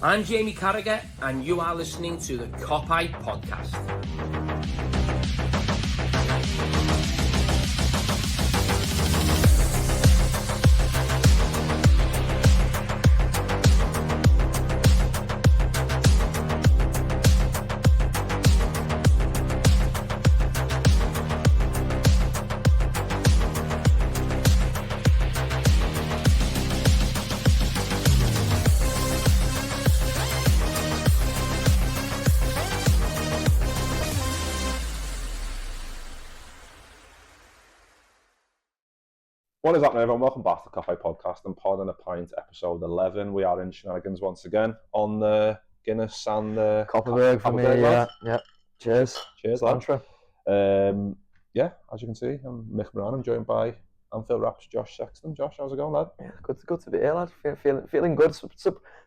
I'm Jamie Carragher, and you are listening to the Pint podcast. What is happening, everyone? Welcome back to the Pint podcast and Pardon a Pint, episode 11. We are in Shenanigans once again on the Guinness and the Copperberg for me, yeah. Cheers. Cheers, lad. Yeah, as you can see, I'm Mick Moran. I'm joined by Anfield Rap's Josh Sexton. Josh, how's it going, lad? Yeah, good to be here, lad. Feeling good.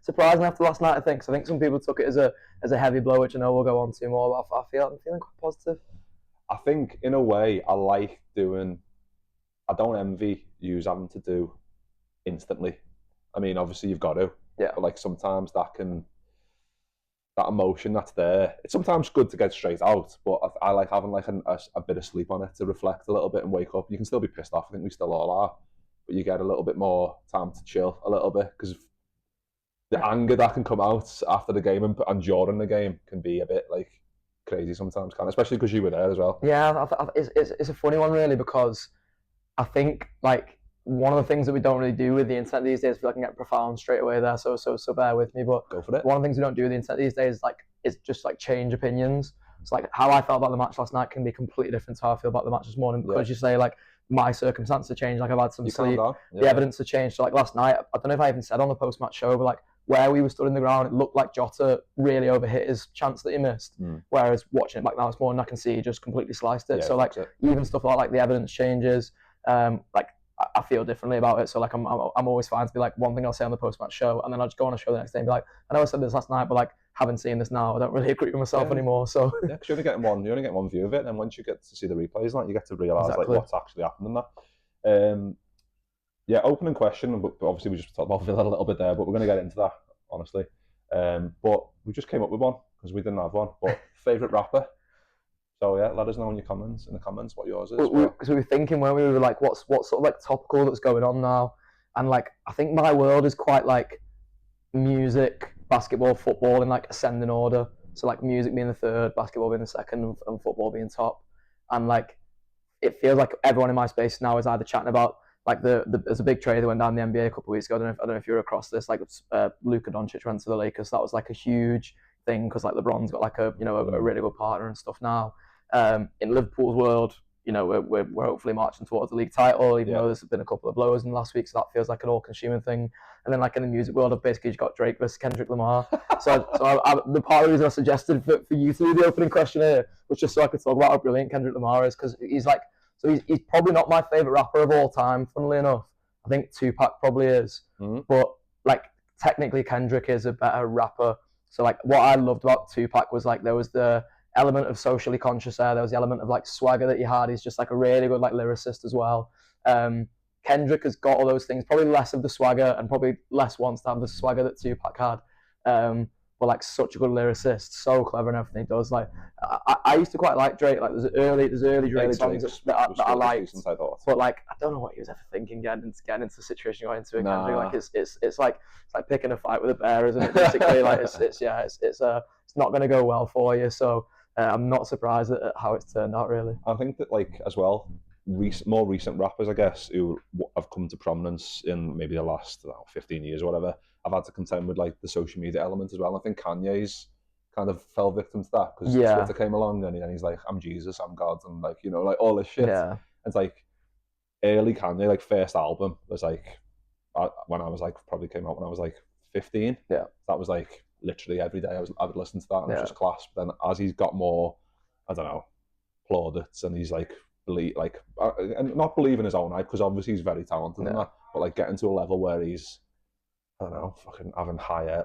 Surprising after last night, I think. So I think some people took it as a heavy blow, which I know we'll go on to more. But I'm feeling quite positive. I think, in a way, I like doing. I don't envy you having to do instantly. I mean, obviously you've got to. Yeah. But like sometimes that emotion that's there. It's sometimes good to get straight out, but I like having like a bit of sleep on it to reflect a little bit and wake up. You can still be pissed off. I think we still all are, but you get a little bit more time to chill a little bit because the anger that can come out after the game and during the game can be a bit like crazy sometimes, especially because you were there as well. Yeah, it's a funny one really because I think like one of the things that we don't really do with the internet these days, I feel like I can get profound straight away there, so bear with me. But go for it. One of the things we don't do with the internet these days is just like change opinions. It's like how I felt about the match last night can be completely different to how I feel about the match this morning because you say like my circumstances have changed, like I've had some sleep, the evidence has changed. So like last night, I don't know if I even said on the post-match show, but like where we were stood in the ground, it looked like Jota really overhit his chance that he missed. Whereas watching it back now this morning, I can see he just completely sliced it. So like even stuff like the evidence changes. Like I feel differently about it, so like I'm always fine to be like one thing I'll say on the post-match show, and then I'll just go on a show the next day and be like, I know I said this last night, but like having seen this now, I don't really agree with myself anymore. So yeah, because you're only getting one view of it, and once you get to see the replays, like you get to realise like what's actually happened in that. Opening question, but obviously we just talked about Villa a little bit there, but we're going to get into that honestly. But we just came up with one because we didn't have one. But favourite rapper. So yeah, let us know in the comments what yours is. Because we were thinking when we were like, what's sort of like topical that's going on now, and like I think my world is quite like music, basketball, football in like ascending order. So like music being the third, basketball being the second, and football being top. And like it feels like everyone in my space now is either chatting about like there's a big trade that went down the NBA a couple of weeks ago. I don't know if you're across this. Like Luka Doncic went to the Lakers. That was like a huge thing because like LeBron's got like a really good partner and stuff now. In Liverpool's world, we're hopefully marching towards the league title, even though there's been a couple of blows in the last week, so that feels like an all-consuming thing. And then, like in the music world, I've basically just got Drake versus Kendrick Lamar. So the part of the reason I suggested for you to do the opening question here was just so I could talk about how brilliant Kendrick Lamar is, because he's probably not my favorite rapper of all time. Funnily enough, I think Tupac probably is, but like technically Kendrick is a better rapper. So like what I loved about Tupac was like there was the element of socially conscious there was the element of like swagger that he had. He's just like a really good like lyricist as well. Kendrick has got all those things, probably less of the swagger and probably less wants to have the swagger that Tupac had, but like such a good lyricist, so clever in everything he does. Like I used to quite like Drake. Like there's early Drake songs that I liked, but like I don't know what he was ever thinking getting into the situation going into it. Kendrick, like it's like picking a fight with a bear, isn't it? Basically, like it's not going to go well for you. So I'm not surprised at how it's turned out, really. I think that, like, as well, more recent rappers, I guess, who have come to prominence in maybe the last 15 years or whatever, I've had to contend with, like, the social media element as well. I think Kanye's kind of fell victim to that because Twitter came along and he's like, I'm Jesus, I'm God, and, like, like, all this shit. Yeah. It's like, early Kanye, like, first album was, like, when I was, like, probably came out when I was, like, 15. Yeah. That was, like, literally every day I would listen to that and it was just class. But then as he's got more, I don't know, plaudits and he's like and not believing his own hype because obviously he's very talented and that, but like getting to a level where he's, I don't know, fucking having higher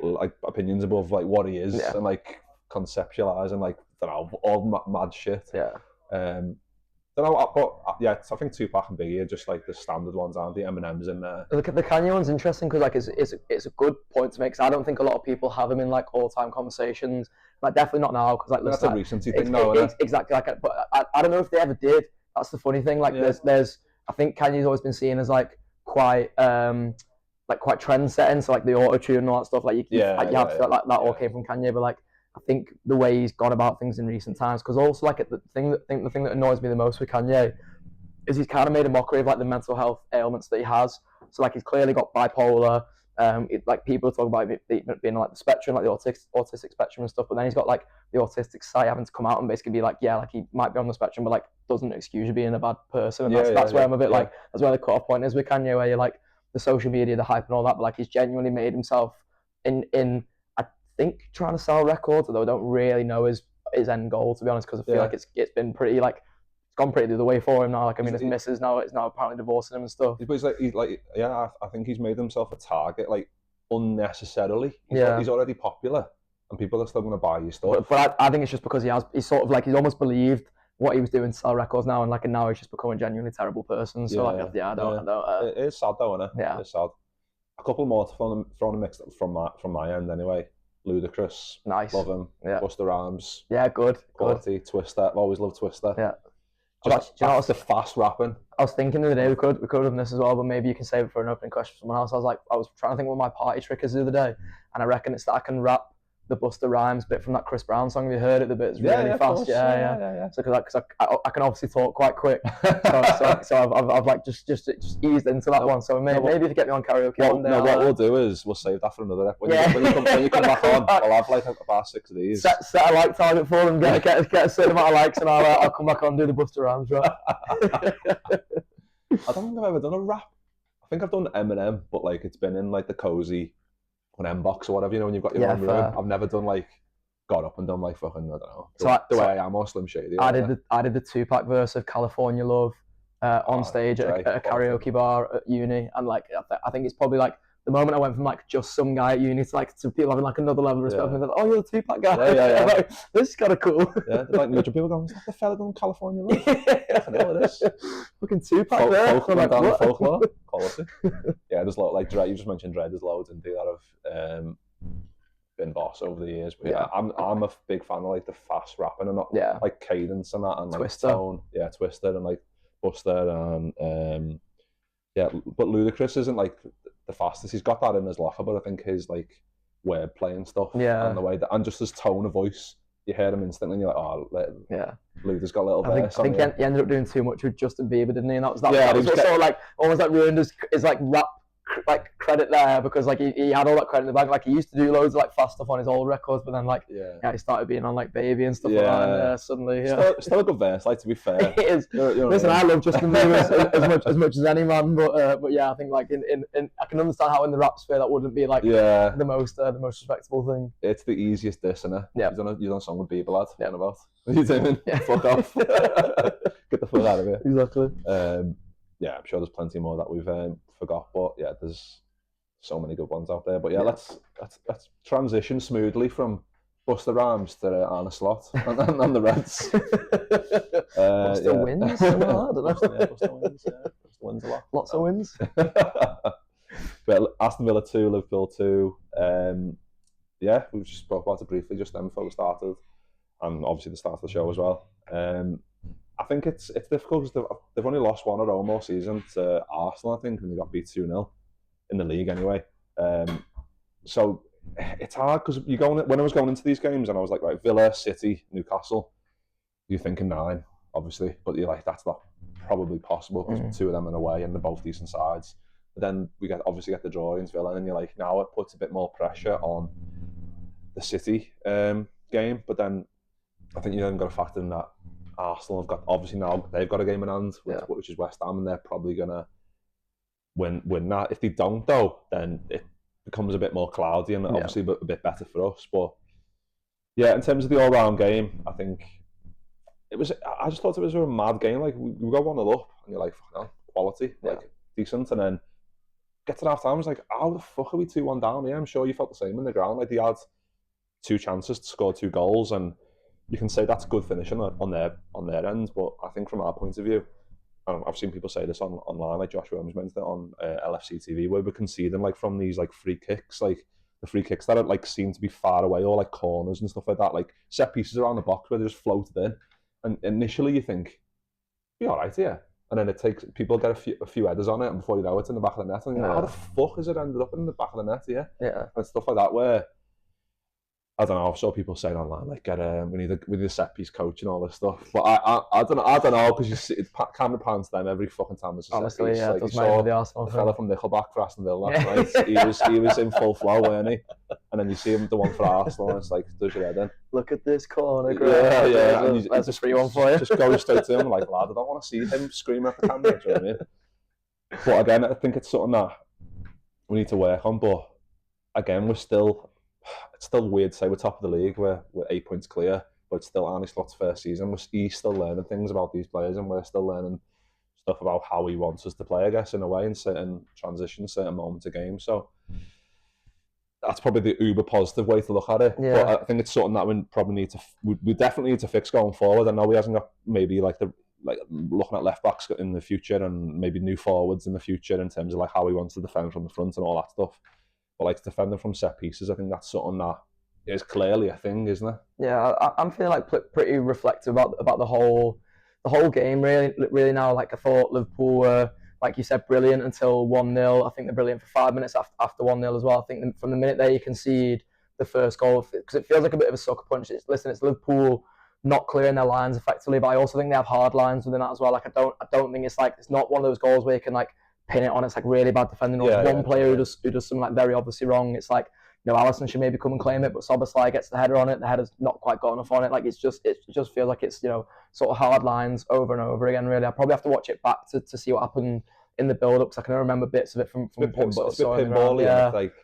like opinions above like what he is and like conceptualizing like, I don't know, all mad shit. Yeah. Don't don't know, but yeah, I think Tupac and Biggie are just like the standard ones, aren't the Eminems in there. The Kanye one's interesting because like it's a good point to make. Cause I don't think a lot of people have him in like all-time conversations. Like definitely not now because like That's listen, a recency thing, though, isn't it? exactly. Like, but I don't know if they ever did. That's the funny thing. Like there's I think Kanye's always been seen as like quite trend setting. So like the auto tune and all that stuff. Like you have to feel like that all came from Kanye. But like I think the way he's gone about things in recent times, because also like the thing that annoys me the most with Kanye is he's kind of made a mockery of like the mental health ailments that he has. So like he's clearly got bipolar. Like people talk about it being like the spectrum, like the autistic spectrum and stuff. But then he's got like the autistic side having to come out and basically be like, yeah, like he might be on the spectrum, but like doesn't excuse you being a bad person. And that's where I'm a bit like, that's where the cut-off point is with Kanye, where you're like the social media, the hype and all that. But like he's genuinely made himself in I think trying to sell records, although I don't really know his end goal, to be honest, because I feel like it's been pretty like. Gone pretty the other way for him now. Like I mean, his missus now is apparently divorcing him and stuff. But he's like I think he's made himself a target like unnecessarily. He's already popular, and people are still going to buy his stuff. But I think it's just because he's sort of like he's almost believed what he was doing to sell records now, and now he's just become a genuinely terrible person. So I don't. It is sad though, isn't it? Yeah, it's sad. A couple more to throw in the mix from my end anyway. Ludacris, nice, love him. Yeah. Busta Rhymes, good. Quality. Twister, I've always loved Twister. Yeah. That's the fast rapping. I was thinking the other day we could have done this as well, but maybe you can save it for an opening question for someone else. I was trying to think what my party trick is the other day, and I reckon it's that I can rap the Busta Rhymes bit from that Chris Brown song. Have you heard it? The bit is really fast. Yeah. So because I can obviously talk quite quick, so I've like just eased into that one. So maybe if you get me on karaoke one day. No, what we'll do is we'll save that for another episode. When you come back on, I'll have like about 6 of these. Set a like target for them, get a certain amount of likes, and I'll come back on and do the Busta Rhymes rap. I don't think I've ever done a rap. I think I've done Eminem, but like it's been in like the cozy M-box or whatever, you know, when you've got your own room. I've never done like got up and done like fucking, I don't know, the way I am, or Slim Shady. I did the Tupac verse of California Love on stage at a karaoke bar at uni, and like I think it's probably like the moment I went from like just some guy at uni to people having like another level of respect. And they're like, oh, you're the Tupac guy. Yeah. Like, this is kind of cool. Yeah, like major people going, is that the fella going California Love? I know it is. Fucking Tupac there. Folklore. Quality. Yeah, there's a lot like Dre. You just mentioned Dre. There's loads in there that have been boss over the years. But yeah, I'm a big fan of like the fast rapping and not like cadence and that, and like Twister. Tone. Yeah, Twister and like Buster and but Ludacris isn't like the fastest. He's got that in his locker, but I think his like wordplay and stuff, and the way that, and just his tone of voice, you hear him instantly, and you're like, oh, Luda's got a little verse. I think he ended up doing too much with Justin Bieber, didn't he? And that was also like almost like ruined his like rap like credit there, because like he had all that credit in the bag. Like he used to do loads of like fast stuff on his old records, but then like he started being on like Baby and stuff like that, and suddenly still a good verse. Like, to be fair, it is. Listen, I love Justin Bieber as much as any man, but yeah, I think like in I can understand how in the rap sphere that wouldn't be like the most respectable thing. It's the easiest diss, innit? Yeah, you done a song with Bieber, lad. Yeah, about what are you doing? Fuck off. Get the fuck out of here. Exactly. Yeah, I'm sure there's plenty more that we've forgot, but yeah, there's so many good ones out there. But yeah, let's transition smoothly from Busta Rhymes to Arne Slot and the Reds. Busta wins? I don't know. Busta wins, Busta wins a lot. Lots of wins. But Aston Villa 2, Liverpool 2. We just spoke about it briefly just then before we started, and obviously the start of the show as well. I think it's difficult because they've only lost one at home all season to Arsenal, I think, and they got beat 2-0 in the league anyway. So it's hard because when I was going into these games and I was like, right, Villa, City, Newcastle, you're thinking 9, obviously, but you're like, that's not probably possible because 2 of them are away and they're both decent sides. But then we obviously get the draw against Villa, and you're like, now it puts a bit more pressure on the City game. But then I think you then got to factor in that Arsenal have got, obviously now they've got a game in hand, which is West Ham, and they're probably gonna win that. If they don't though, then it becomes a bit more cloudy and obviously a bit better for us. But yeah, in terms of the all-round game, I think I just thought it was a mad game. Like we go 1-0 up, and you're like, quality, like decent, and then get to half time, it's like, how the fuck are we 2-1 down? Yeah, I'm sure you felt the same in the ground. Like they had 2 chances to score 2 goals, and you can say that's good finishing on their end, but I think from our point of view, and I've seen people say this online, like Josh Williams mentioned it on LFC TV, where we're conceding like from these like free kicks, like the free kicks that are, like seem to be far away, or like corners and stuff like that, like set pieces around the box where they just floated in, and initially you think, be all right here. And then it takes, people get a few headers on it, and before you know it's in the back of the net, and you're like, how the fuck has it ended up in the back of the net here? Yeah. And stuff like that, where, I don't know, I saw people saying online, like, we need a set piece coach and all this stuff. But I don't know, because you see, Cameron pants them every fucking time there's a Honestly, set piece. yeah, Like, it does matter with the Arsenal. the fella from Nickelback for Aston Villa last night, he was in full flow, weren't he? And then you see him, the one for Arsenal, and it's like, does your head in. Look at this corner, yeah. That's a free one for you. Just go straight to him, like, lad, I don't want to see him screaming at the camera, do you know what I mean? But again, I think it's something that we need to work on, but again, it's still weird to say we're top of the league, we're 8 points clear, but it's still Arne Slot's first season. He's still learning things about these players, and we're still learning stuff about how he wants us to play, I guess, in a way, in certain transitions, certain moments of games. So that's probably the uber positive way to look at it. Yeah. But I think it's something that we probably need to, we definitely need to fix going forward. I know he hasn't got maybe like looking at left backs in the future, and maybe new forwards in the future in terms of like how he wants to defend from the front and all that stuff. But like defending from set pieces, I think that's something that is clearly a thing, isn't it? Yeah, I'm feeling like pretty reflective about the whole game really now. Like I thought Liverpool were, like you said, brilliant until 1-0. I think they're brilliant for 5 minutes after 1-0 as well. I think from the minute they concede the first goal, because it feels like a bit of a sucker punch. It's Liverpool not clearing their lines effectively, but I also think they have hard lines within that as well. Like I don't think it's not one of those goals where you can like pin it on. It's like really bad defending, or one player who does something like very obviously wrong. It's like, Alisson should maybe come and claim it, but Szoboszlai gets the header on it. The header's not quite got enough on it. Like it just feels like it's sort of hard lines over and over again. Really, I probably have to watch it back to see what happened in the build up, because I can remember bits of it from it's a bit pinball. Yeah, like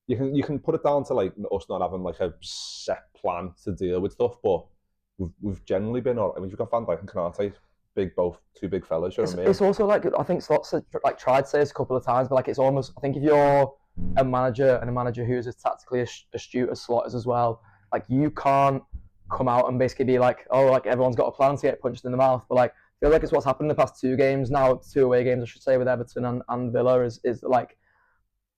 you can put it down to like us not having like a set plan to deal with stuff, but we've generally been all right. I mean, you've got Van Dijk and Konate, two big fellas. You know what I mean? It's also like, I think Slot's like tried to say this a couple of times, but like it's almost, I think if you're a manager who is as tactically astute as Slot is as well, like you can't come out and basically be like, oh, like everyone's got a plan to get punched in the mouth, but like I feel like it's what's happened in the past 2 games now, 2 away games I should say, with Everton and Villa is like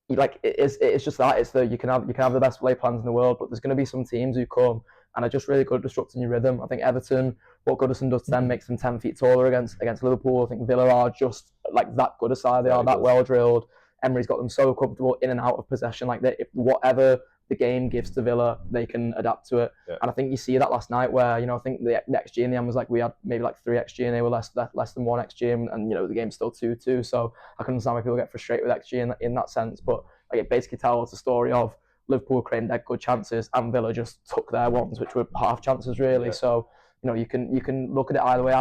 it's just that, it's the you can have the best play plans in the world, but there's going to be some teams who come and are just really good at disrupting your rhythm. I think Everton, what Goodison does to them makes them 10 feet taller against Liverpool. I think Villa are just like that good a side. They are that well drilled. Emery's got them so comfortable in and out of possession. Like if whatever the game gives to Villa, they can adapt to it. Yeah. And I think you see that last night where, I think the XG in the end was like we had maybe like 3 XG and they were less than 1 XG, and the game's still 2-2. So I can understand why people get frustrated with XG in that sense. But like it basically tells the story of Liverpool creating dead good chances and Villa just took their ones, which were half chances really. Yeah. So you can look at it either way.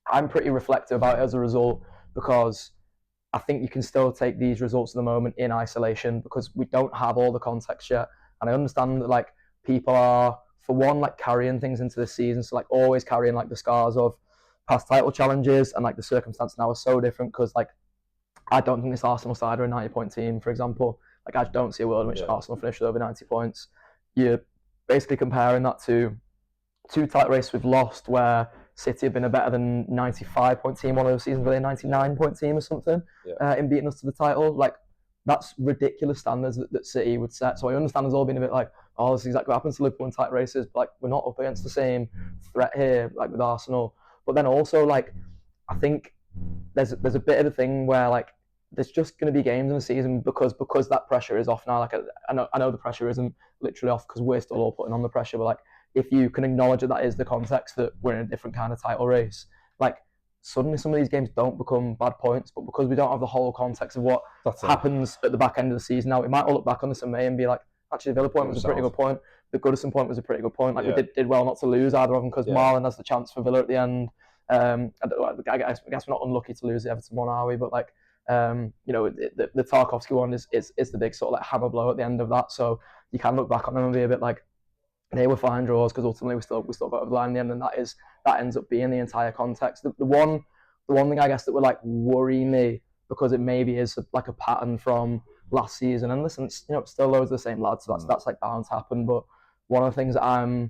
I'm pretty reflective about it as a result, because I think you can still take these results at the moment in isolation, because we don't have all the context yet. And I understand that like people are, for one, like carrying things into this season, so like always carrying like the scars of past title challenges, and like the circumstances now are so different, because like I don't think this Arsenal side are a 90-point team, for example. Like I don't see a world in which Arsenal finishes over 90 points. You're basically comparing that to 2 title races we've lost, where City have been a better than 95-point team one of those seasons, where they're a 99-point team or something, in beating us to the title. Like that's ridiculous standards that City would set. So I understand there's all been a bit like, oh, this is exactly what happens to Liverpool in title races, but like we're not up against the same threat here, like with Arsenal. But then also like I think there's a bit of a thing where like there's just going to be games in the season because that pressure is off now. Like I know the pressure isn't literally off because we're still all putting on the pressure, but like if you can acknowledge that is the context, that we're in a different kind of title race, like suddenly some of these games don't become bad points. But because we don't have the whole context of what happens at the back end of the season, now we might all look back on this in May and be like, actually the Villa point was a pretty good point, the Goodison point was a pretty good point. Like we did well not to lose either of them, because Marlon has the chance for Villa at the end. I guess we're not unlucky to lose the Everton one, are we? But like the Tarkovsky one is the big sort of like hammer blow at the end of that. So you can look back on them and be a bit like, they were fine draws, because ultimately we still got over the line in the end, and that ends up being the entire context. The one thing I guess that would like worry me, because it maybe is like a pattern from last season, and listen, it's, still loads of the same lads, so that's like bound to happen. But one of the things that I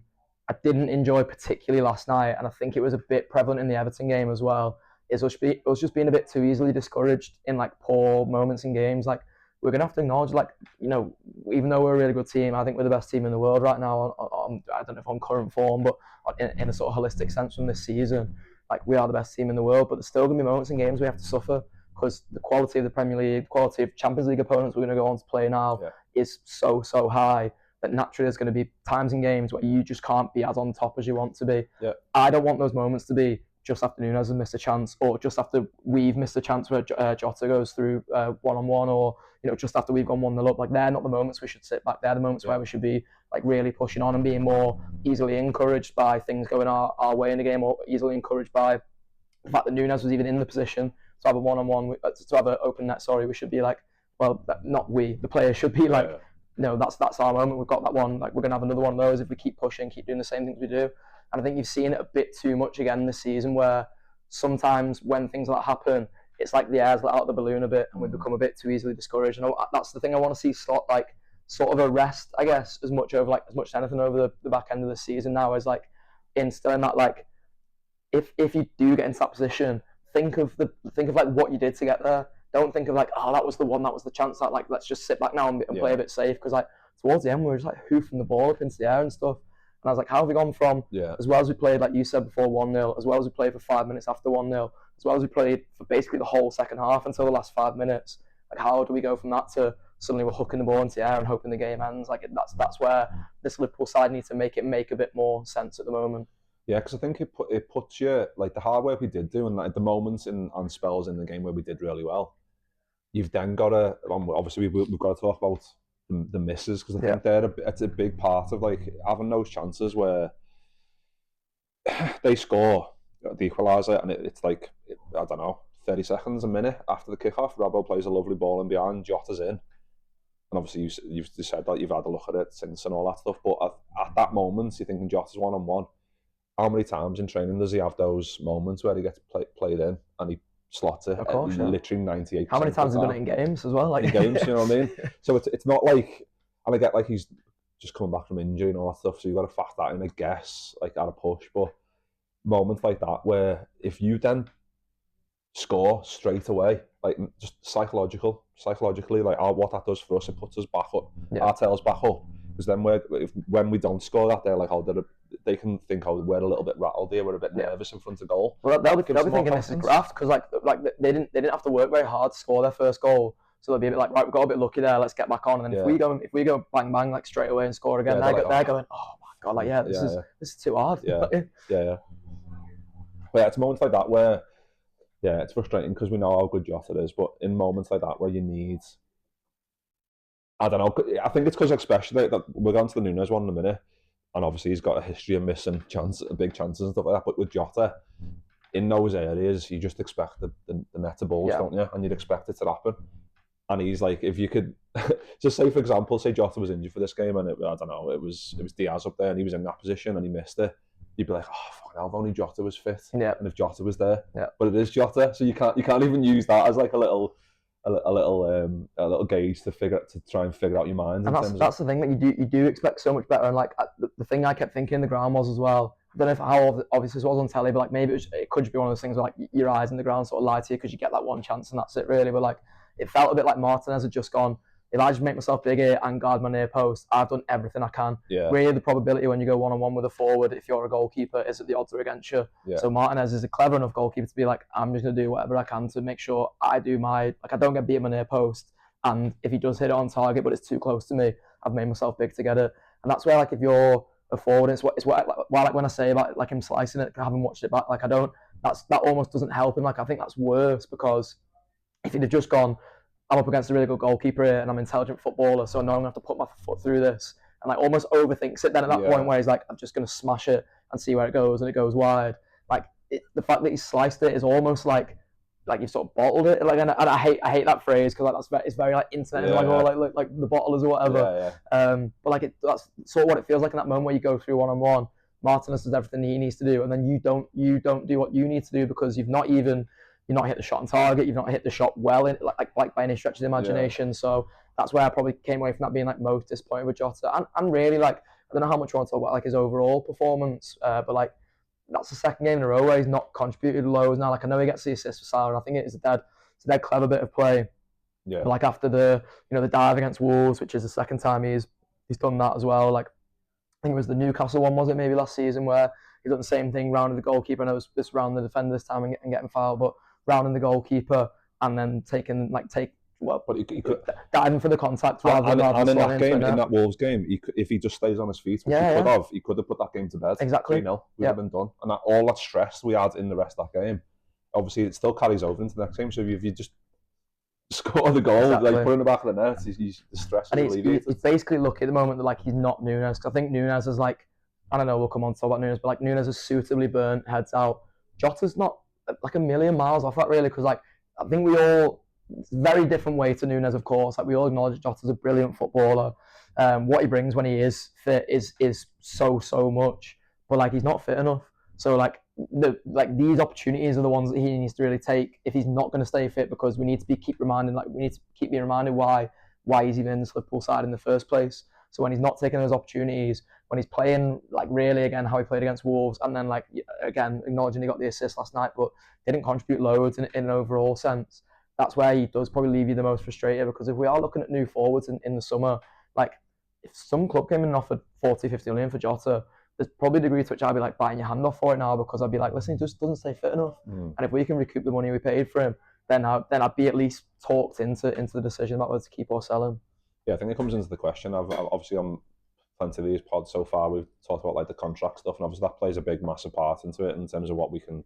I didn't enjoy particularly last night, and I think it was a bit prevalent in the Everton game as well, is us just being a bit too easily discouraged in like poor moments in games. Like, we're going to have to acknowledge, like, you know, even though we're a really good team, I think we're the best team in the world right now, I don't know if on current form, but in a sort of holistic sense from this season, like, we are the best team in the world, but there's still going to be moments in games we have to suffer, because the quality of the Premier League, the quality of Champions League opponents we're going to go on to play now is so high that naturally there's going to be times in games where you just can't be as on top as you want to be. Yeah. I don't want those moments to be just after Nunez has missed a chance, or just after we've missed a chance where Jota goes through one-on-one, or, you know, just after we've gone 1-0 up. Like, they're not the moments we should sit back. They're the moments where we should be like really pushing on and being more easily encouraged by things going our way in the game, or easily encouraged by the fact that Nunez was even in the position to have a one-on-one, to have an open net. We should be like, well, not we, the players should be like, no, that's our moment. We've got that one. Like, we're gonna have another one of those if we keep pushing, keep doing the same things we do. And I think you've seen it a bit too much again this season, where sometimes when things like that happen, it's like the air's let out of the balloon a bit, and we become a bit too easily discouraged. And that's the thing I want to see sort of a rest, I guess, as much as anything over the back end of the season now, is like instilling that, like, if you do get into that position, think of like what you did to get there. Don't think of like, oh, that was the one, that was the chance. That, like, let's just sit back now and play a bit safe, because like towards the end we were just like hoofing the ball up into the air and stuff. And I was like, how have we gone from as well as we played, like you said before, 1-0, as well as we played for 5 minutes after 1-0, as well as we played for basically the whole second half until the last 5 minutes. Like, how do we go from that to suddenly we're hooking the ball into the air and hoping the game ends? Like, that's where this Liverpool side needs to make a bit more sense at the moment. Yeah, because I think it puts you, like, the hard work we did do, and like the moments on spells in the game where we did really well. You've then got to, obviously we've got to talk about the misses, because I think it's a big part of like having those chances where they score the equaliser, and it's like, I don't know, 30 seconds, a minute after the kickoff, Robbo plays a lovely ball in behind, Jota's in, and obviously you've said that you've had a look at it since and all that stuff, but at that moment you're thinking Jota's one-on-one. How many times in training does he have those moments where he gets played in and he slots it? Of course, literally 98%. How many times has he done it in games as well? Like, in games, you know what I mean? So it's not like, and I get like he's just coming back from injury and all that stuff, so you've got to factor that in, I guess, like at a push. But moments like that where if you then score straight away, like just psychologically, like what that does for us, it puts us back up, our tails back up. Because then when we don't score that, they're like, they can think, we're a little bit rattled here, we're a bit nervous in front of goal. Well, they'll be thinking this is graft, because like they didn't have to work very hard to score their first goal, so they'll be a bit like, right, we got a bit lucky there, let's get back on. And then if we go bang bang like straight away and score again, they're going, oh my god, like this is too hard. But it's moments like that where it's frustrating, because we know how good Jota is, but in moments like that where you need, I don't know, I think it's because especially that we're going to the Nunez one in a minute, and obviously he's got a history of missing big chances and stuff like that, but with Jota, in those areas, you just expect the net to balls, don't you? And you'd expect it to happen. And he's like, if you could, just say, for example, say Jota was injured for this game, and it was Diaz up there and he was in that position and he missed it, you'd be like, oh, fuck hell, if only Jota was fit. Yeah. And if Jota was there. Yeah. But it is Jota, so you can't even use that as like a little gauge to try and figure out your mind. And that's the thing, that you do expect so much better. And like the thing I kept thinking in the ground was as well, I don't know how obviously this was on telly, but like maybe it could just be one of those things where like your eyes in the ground sort of lie to you because you get that one chance and that's it really. But like it felt a bit like Martinez had just gone, if I just make myself big here and guard my near post, I've done everything I can. Yeah. Really, the probability when you go one-on-one with a forward, if you're a goalkeeper, is that the odds are against you. Yeah. So Martinez is a clever enough goalkeeper to be like, I'm just going to do whatever I can to make sure I do I don't get beat in my near post. And if he does hit it on target, but it's too close to me, I've made myself big to get it. And that's where, like, if you're a forward, it's what like when I say about like him slicing it, I haven't watched it back. Like, that almost doesn't help him. Like, I think that's worse, because if he'd have just gone, I'm up against a really good goalkeeper here and I'm an intelligent footballer, so I know I'm going to have to put my foot through this, and like almost overthinks it then at that point where he's like, I'm just going to smash it and see where it goes, and it goes wide. Like, the fact that he sliced it is almost like you've sort of bottled it. Like, and I hate that phrase, because like it's very like internet, like the bottlers or whatever. But like that's sort of what it feels like in that moment where you go through one-on-one. Martinez does everything he needs to do, and then you don't do what you need to do, because you've not hit the shot on target, you've not hit the shot well, like by any stretch of the imagination. So that's where I probably came away from that being like most disappointed with Jota. And really, like, I don't know how much you want to talk about like his overall performance, but like that's the second game in a row where he's not contributed loads now. Like I know he gets the assist for Salah, and I think it's a dead clever bit of play. Yeah. But like after the dive against Wolves, which is the second time he's done that as well. Like I think it was the Newcastle one, was it maybe last season, where he's done the same thing, rounding the goalkeeper. I know it was this round the defender this time and getting fouled, but rounding the goalkeeper and then but he could, diving for the contact rather than in that game, in that Wolves game, if he just stays on his feet, which he could have put that game to bed. Exactly. 3-0 would have been done, and all that stress we had in the rest of that game, obviously it still carries over into the next game. So if you just score the goal, like put it in the back of the net, the stress is alleviated. He's basically lucky at the moment that like he's not Nunez, because I think Nunez is like, I don't know, we'll come on to talk about Nunez, but like Nunez is suitably burnt, heads out. Jota's not like a million miles off that really, because like I think it's a very different way to Nunez, of course. Like we all acknowledge Jota's a brilliant footballer. What he brings when he is fit is so much, but like he's not fit enough. So like these opportunities are the ones that he needs to really take if he's not going to stay fit, because we need to keep being reminded why he's even in this Liverpool side in the first place. So when he's not taking those opportunities, when he's playing like really again how he played against Wolves, and then like again acknowledging he got the assist last night but didn't contribute loads in an overall sense, that's where he does probably leave you the most frustrated. Because if we are looking at new forwards in the summer, like if some club came in and offered 40-50 million for Jota, there's probably a degree to which I'd be like biting your hand off for it now, because I'd be like, listen, he just doesn't stay fit enough. And if we can recoup the money we paid for him, then I'd be at least talked into the decision about whether to keep or sell him. Yeah, I think it comes into the question. Obviously on plenty of these pods so far, we've talked about like the contract stuff, and obviously that plays a big massive part into it in terms of what we can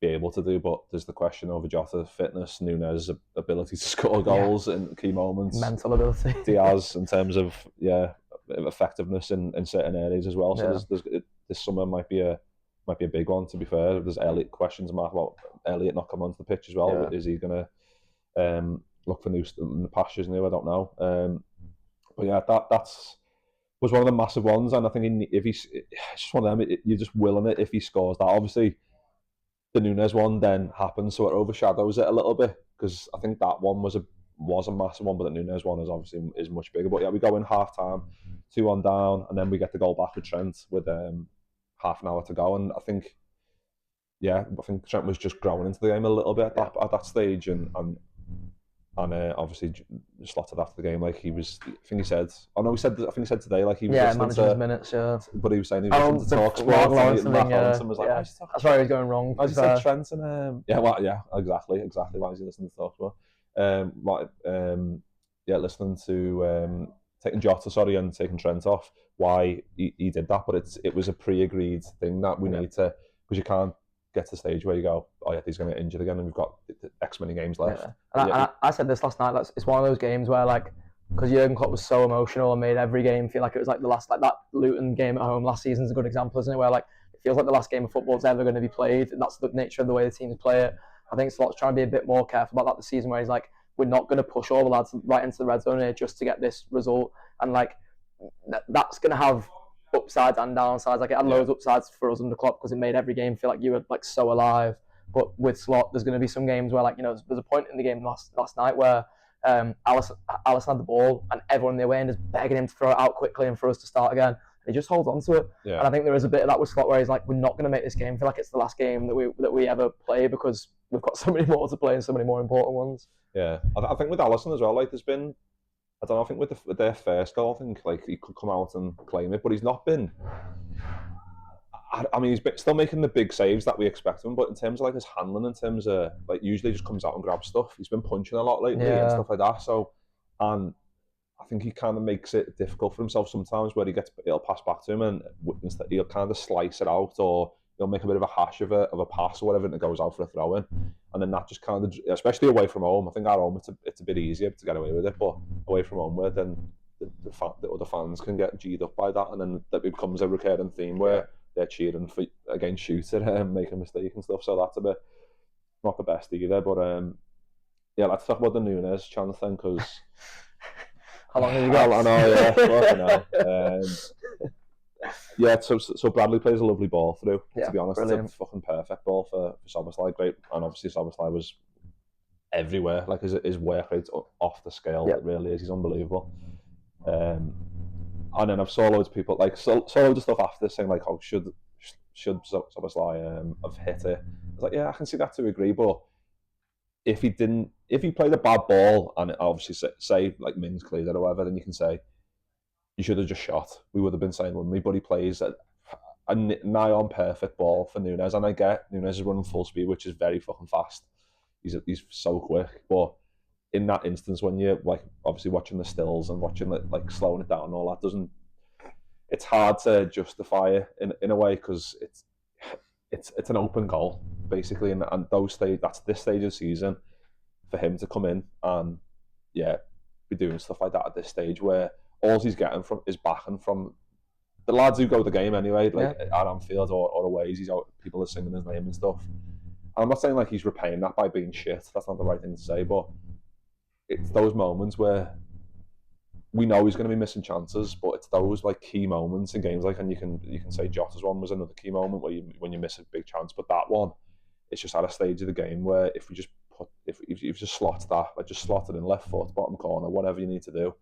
be able to do. But there's the question over Jota fitness, Nunez ability to score goals in key moments, mental ability, Diaz in terms of effectiveness in certain areas as well. So this summer might be a big one, to be fair. There's Elliot questions mark about Elliot not coming onto the pitch as well. Is he going to look for new pastures new? I don't know. But yeah, that's was one of the massive ones, and I think if he's just one of them, you're just willing it if he scores that. Obviously, the Nunez one then happens, so it overshadows it a little bit, because I think that one was a massive one, but the Nunez one is much bigger. But yeah, we go in half time, 2-1 down, and then we get the goal back with Trent with half an hour to go, and I think Trent was just growing into the game a little bit at that stage, and obviously slotted after the game like he was. I think he said today like he was managing his minutes, but he was saying he was listening to talk sport, and was like, that's where he was going wrong. I just said Trent and exactly. Why is he listening to talk sport? Listening to taking Jota, and taking Trent off. Why he did that, but it was a pre-agreed thing that we need to, because you can't get to the stage where you go, oh yeah, he's going to get injured again, and we've got X many games left. And I said this last night. It's one of those games where like, because Jurgen Klopp was so emotional and made every game feel like it was like the last, like that Luton game at home last season's a good example, isn't it? Where like it feels like the last game of football is ever going to be played, and that's the nature of the way the teams play it. I think Slot's trying to be a bit more careful about that this season, where he's like, we're not going to push all the lads right into the red zone here just to get this result, and like that's going to have upsides and downsides. Like it had loads of upsides for us under Klopp, because it made every game feel like you were like so alive. But with Slot, there's going to be some games where like, there's a point in the game last night where Alisson had the ball and everyone in the away end is begging him to throw it out quickly and for us to start again. And he just holds on to it. And I think there is a bit of that with Slot where he's like, we're not going to make this game feel like it's the last game that we ever play, because we've got so many more to play and so many more important ones. Yeah, I think with Alisson as well, like there's been, I don't know, I think with their first goal, I think like he could come out and claim it, but he's not been. I mean, he's still making the big saves that we expect him, but in terms of like his handling, in terms of like usually just comes out and grabs stuff. He's been punching a lot lately and stuff like that. So, and I think he kind of makes it difficult for himself sometimes, where it'll pass back to him and he'll kind of slice it out, or he'll make a bit of a hash of a pass or whatever, and it goes out for a throw in, and then that just kind of, especially away from home. I think at home it's a bit easier to get away with it, but away from home, where then the other fans can get G'd up by that, and then that becomes a recurring theme where they're cheering against Shooter and make a mistake and stuff. So that's a bit not the best either. But let's talk about the Nunez chance then, because how long have you got? I know, So Bradley plays a lovely ball through. To be honest, brilliant. It's a fucking perfect ball for Szoboszlai. Great, and obviously Szoboszlai was everywhere. Like his work rate's off the scale. It really is. He's unbelievable. And then I've saw loads of people like saw loads of stuff after saying like, oh, should Szoboszlai have hit it? I was like, yeah, I can see that to a degree, but if he played a bad ball and it obviously say like Mings cleared it or whatever, then you can say you should have just shot. We would have been saying, wouldn't we? But he plays a nigh on perfect ball for Nunez, and I get Nunez is running full speed, which is very fucking fast. He's so quick, but in that instance, when you're like obviously watching the stills and watching like slowing it down and all that, it's hard to justify it in a way because it's an open goal basically, and that's this stage of the season for him to come in and be doing stuff like that at this stage where all he's getting from is backing from the lads who go to the game anyway, like at Anfield or away. He's out, people are singing his name and stuff. And I'm not saying like he's repaying that by being shit. That's not the right thing to say, but it's those moments where we know he's going to be missing chances, but it's those like key moments in games, like, and you can say Jota's one was another key moment where when you miss a big chance, but that one, it's just at a stage of the game where if you just slot that, like just slot it in left foot, bottom corner, whatever you need to do,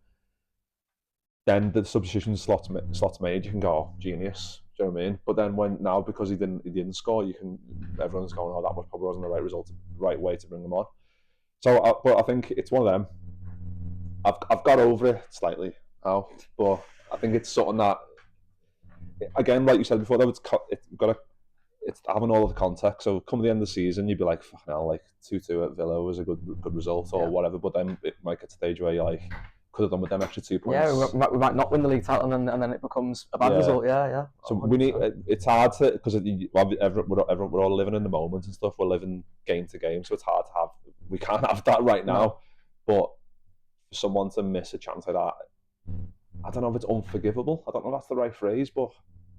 then the substitution slots made, you can go, oh, genius. Do you know what I mean? But then because he didn't score, everyone's going, oh, that probably wasn't the right way to bring them on. So, but I think it's one of them. I've got over it slightly now, but I think it's something that, again, like you said before, it's having all of the context. So come the end of the season, you'd be like, fucking hell, like 2-2 at Villa was a good result or whatever. But then it might get to a stage where you're like, could have done with them extra 2 points. Yeah, we might not win the league title, and then it becomes a bad result. Yeah. So 100%. We need. It's hard to, because we're all living in the moment and stuff. We're living game to game, so it's hard to have. We can't have that right now. But for someone to miss a chance like that, I don't know if it's unforgivable. I don't know if that's the right phrase, but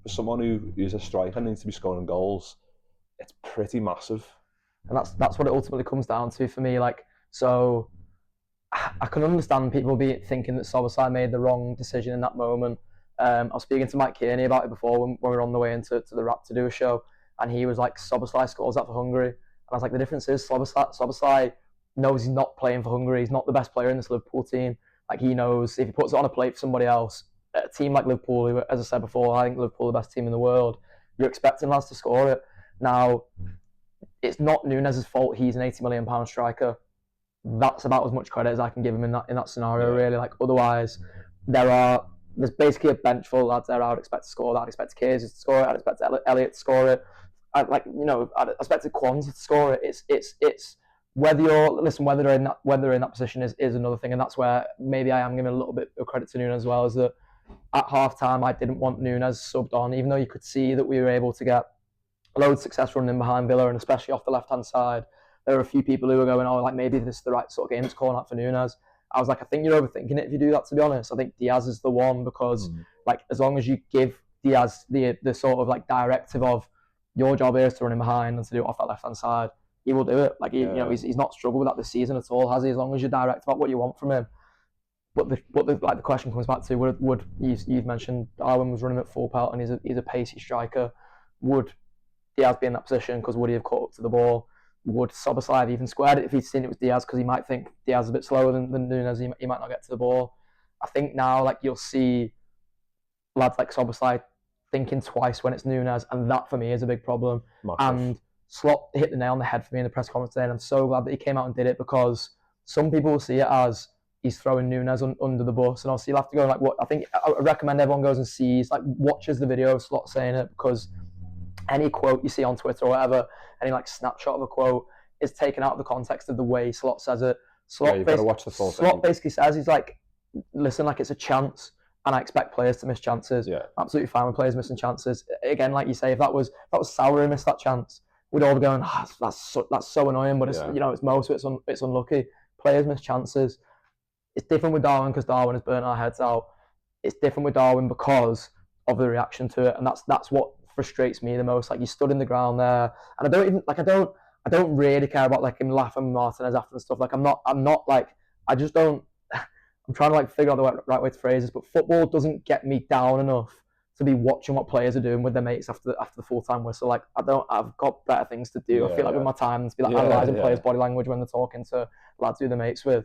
for someone who is a striker and needs to be scoring goals, it's pretty massive. And that's what it ultimately comes down to for me. Like, so I can understand people thinking that Szoboszlai made the wrong decision in that moment. I was speaking to Mike Kearney about it before when we were on the way into the Wrap to do a show, and he was like, Szoboszlai scores that for Hungary. And I was like, the difference is Szoboszlai knows he's not playing for Hungary. He's not the best player in this Liverpool team. Like, he knows if he puts it on a plate for somebody else, a team like Liverpool, who, as I said before, I think Liverpool are the best team in the world, you're expecting lads to score it. Now, it's not Nunez's fault. He's an £80 million striker. That's about as much credit as I can give him in that scenario, really. Like, otherwise, there's basically a bench full of lads there I would expect to score that. I'd expect Casey to score it. I'd expect Elliott to score it. I'd expect Kwanzaa to score it. It's whether they're in that position is another thing, and that's where maybe I am giving a little bit of credit to Nunez as well. Is that at half time I didn't want Nunez subbed on, even though you could see that we were able to get loads of success running behind Villa, and especially off the left hand side. There were a few people who were going, oh, like maybe this is the right sort of game to call out for Nunez. I was like, I think you're overthinking it if you do that, to be honest. I think Diaz is the one because, like, as long as you give Diaz the sort of like directive of your job here is to run him behind and to do it off that left hand side, he will do it. Like, he's not struggled with that this season at all, has he? As long as you're direct about what you want from him. But the question comes back to would you've mentioned Darwin was running at full pelt and he's a pacey striker. Would Diaz be in that position? Because would he have caught up to the ball? Would Szoboszlai have even squared it if he'd seen it was Diaz? Because he might think Diaz is a bit slower than Nunez. He might not get to the ball. I think now, like, you'll see lads like Szoboszlai thinking twice when it's Nunez, and that for me is a big problem. Massive. And Slot hit the nail on the head for me in the press conference today, and I'm so glad that he came out and did it, because some people will see it as he's throwing Nunez under the bus, and obviously you'll have to go like what I think. I recommend everyone goes and sees, like, watches the video of Slot saying it, because any quote you see on Twitter or whatever, any like snapshot of a quote is taken out of the context of the way Slot says it. You've got to watch the full thing. Slot basically says, he's like, listen, like, it's a chance, and I expect players to miss chances. Yeah. Absolutely fine with players missing chances. Again, like you say, if that was Sauer who missed that chance, we'd all be going, that's so annoying, but it's it's Mo, so it's unlucky. Players miss chances. It's different with Darwin because Darwin has burnt our heads out. It's different with Darwin because of the reaction to it, and that's what frustrates me the most. Like, he stood in the ground there, and I don't really care about like him laughing at Martinez after and stuff. Like, I'm not like, I just don't. I'm trying to like figure out the right way to phrase this, but football doesn't get me down enough to be watching what players are doing with their mates after the full-time whistle. Like, I've got better things to do. I feel like with my time to be like analysing players' body language when they're talking to lads who they're mates with.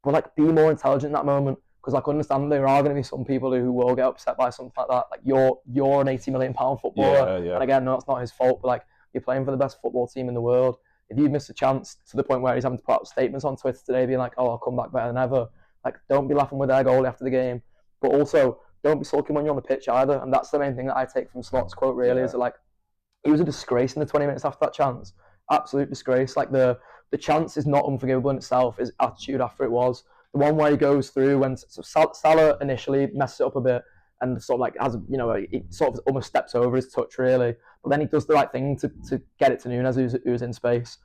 But like, be more intelligent in that moment. because I can understand there are going to be some people who will get upset by something like that. Like you're an £80 million footballer, and again, no, it's not his fault. But like you're playing for the best football team in the world. If you miss a chance to the point where he's having to put out statements on Twitter today, being like, "Oh, I'll come back better than ever," like don't be laughing with their goal after the game. But also, don't be sulking when you're on the pitch either. And that's the main thing that I take from Slot's quote. Really, is that like he was a disgrace in the 20 minutes after that chance. Absolute disgrace. Like the chance is not unforgivable in itself. His attitude after it was. The one where he goes through when Salah initially messes it up a bit and sort of like has, he sort of almost steps over his touch really, but then he does the right thing to get it to Nunez who's in space.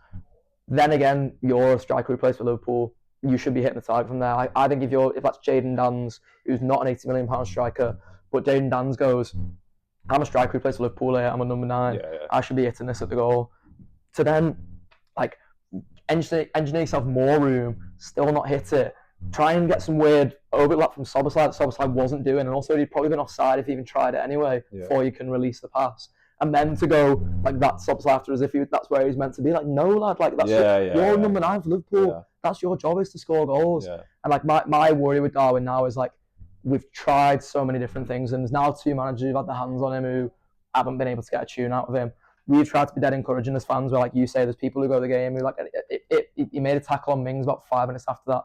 Then again, you're a striker who plays for Liverpool. You should be hitting the target from there. I think if that's Jadon Danns, who's not an £80 million striker, but Jadon Danns goes, I'm a striker who plays for Liverpool here, I'm a number 9. I should be hitting this at the goal. To then like engineer yourself more room, still not hit it. Try and get some weird overlap from Szoboszlai that Szoboszlai wasn't doing, and also he'd probably been offside if he even tried it anyway before you can release the pass. And then to go like that Szoboszlai after as if that's where he's meant to be. Like no lad, like that's you're number 9 for Liverpool. Yeah. That's your job is to score goals. Yeah. And like my worry with Darwin now is like we've tried so many different things, and there's now 2 managers who've had their hands on him who haven't been able to get a tune out of him. We've tried to be dead encouraging as fans, where like you say, there's people who go to the game who like he made a tackle on Mings about 5 minutes after that.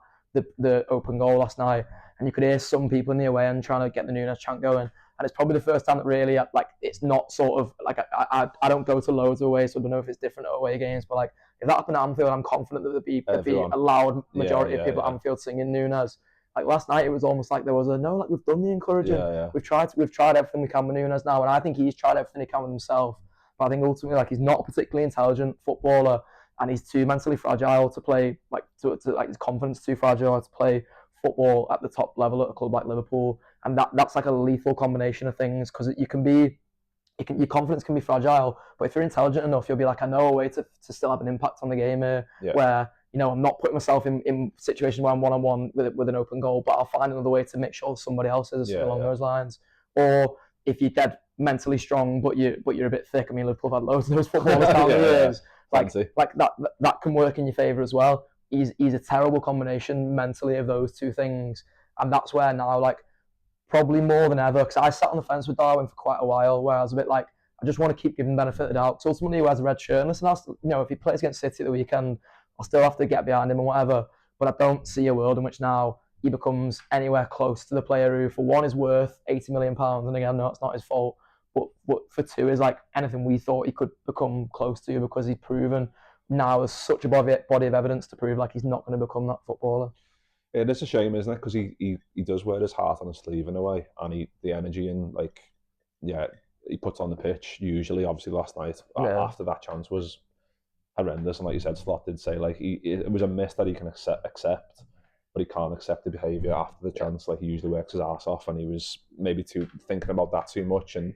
The open goal last night, and you could hear some people in the away end trying to get the Nunez chant going, and it's probably the first time that really like it's not sort of like I don't go to loads of away, so I don't know if it's different at away games, but like if that happened at Anfield, I'm confident that there'd be a loud majority of people at Anfield singing Nunez. Like last night, it was almost like there was we've done the encouraging, we've tried everything we can with Nunez now, and I think he's tried everything he can with himself, but I think ultimately like he's not a particularly intelligent footballer. And he's too mentally fragile to play, like his confidence too fragile to play football at the top level at a club like Liverpool. And that's like a lethal combination of things, because your confidence can be fragile, but if you're intelligent enough, you'll be like, I know a way to still have an impact on the game here, where I'm not putting myself in situations where I'm one-on-one with an open goal, but I'll find another way to make sure somebody else is along those lines. Or if you're dead mentally strong, but you're a bit thick. I mean, Liverpool have had loads of those footballers down the years. Like that can work in your favour as well. He's a terrible combination mentally of those 2 things, and that's where now like probably more than ever, because I sat on the fence with Darwin for quite a while, where I was a bit like I just want to keep giving benefit of the doubt. So ultimately, he wears a red shirt, and listen, if he plays against City at the weekend, I'll still have to get behind him and whatever. But I don't see a world in which now he becomes anywhere close to the player who, for one, is worth £80 million, and again, no, it's not his fault. But for 2 is like anything we thought he could become close to, because he's proven now there's such a body of evidence to prove like he's not going to become that footballer. It is a shame, isn't it? Because he does wear his heart on his sleeve in a way, and the energy and he puts on the pitch usually. Obviously, last night after that chance was horrendous, and like you said, Slot did say like it was a miss that he can accept, but he can't accept the behaviour after the chance. Like he usually works his arse off, and he was maybe thinking about that too much, and